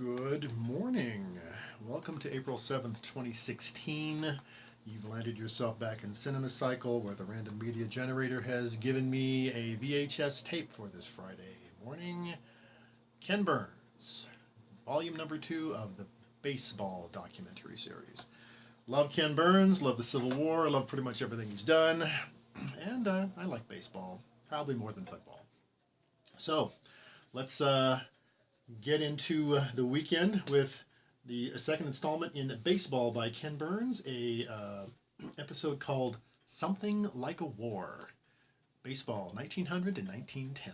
Good morning. Welcome to April 7th, 2016. You've landed yourself back in Cinema Cycle, where the random media generator has given me a VHS tape for this Friday morning. Ken Burns, volume number 2 of the baseball documentary series. Love Ken Burns, love the Civil War, love pretty much everything he's done, and I like baseball, probably more than football. So, let's get into the weekend with the second installment in Baseball by Ken Burns, a episode called Something Like a War. Baseball, 1900 to 1910.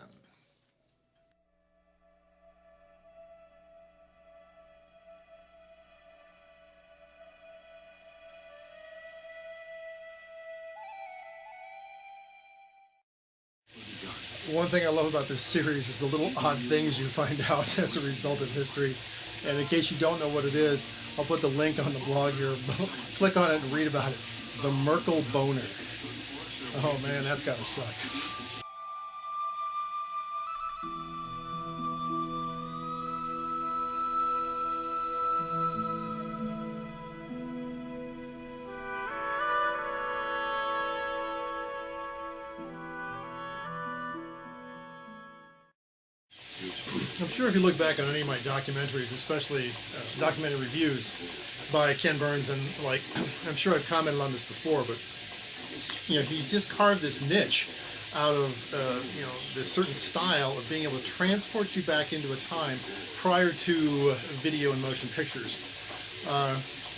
One thing I love about this series is the little odd things you find out as a result of history. And in case you don't know what it is, I'll put the link on the blog here. Click on it and read about it. The Merkel boner. Oh man, that's gotta suck. I'm sure if you look back on any of my documentaries, especially documentary reviews by Ken Burns, and like, I'm sure I've commented on this before, but he's just carved this niche out of this certain style of being able to transport you back into a time prior to video and motion pictures.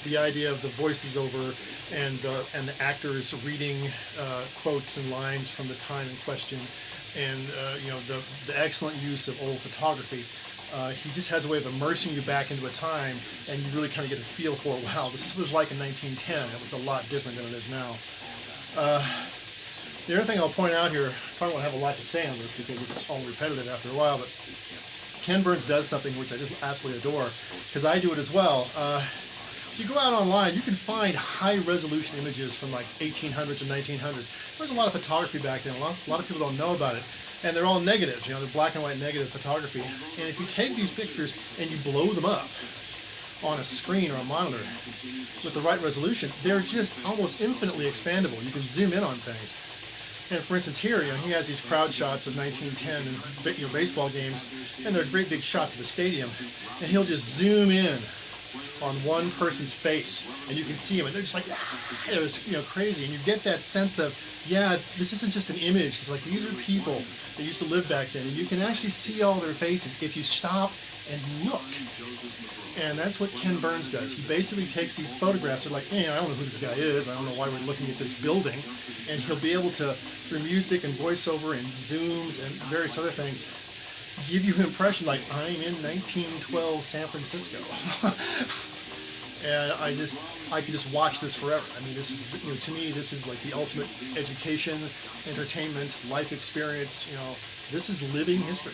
The idea of the voices over and the actors reading quotes and lines from the time in question, and the excellent use of old photography. He just has a way of immersing you back into a time, and you really kind of get a feel for, wow, this is what it was like in 1910. It was a lot different than it is now. The other thing I'll point out here, I probably won't have a lot to say on this because it's all repetitive after a while, but Ken Burns does something which I just absolutely adore, because I do it as well. If you go out online, you can find high-resolution images from like 1800s and 1900s. There was a lot of photography back then. A lot of people don't know about it. And they're all negatives, they're black and white negative photography. And if you take these pictures and you blow them up on a screen or a monitor with the right resolution, they're just almost infinitely expandable. You can zoom in on things. And for instance here, he has these crowd shots of 1910 and baseball games, and they're great big shots of the stadium. And he'll just zoom in on one person's face, and you can see them, and they're just like, it was crazy, and you get that sense of, yeah, this isn't just an image. It's like these are people that used to live back then, and you can actually see all their faces if you stop and look. And that's what Ken Burns does. He basically takes these photographs. They're like, I don't know who this guy is. I don't know why we're looking at this building, and he'll be able to, through music and voiceover and zooms and various other things, give you an impression like I'm in 1912 San Francisco. And I could just watch this forever. I mean, this is, to me, this is like the ultimate education, entertainment, life experience. This is living history.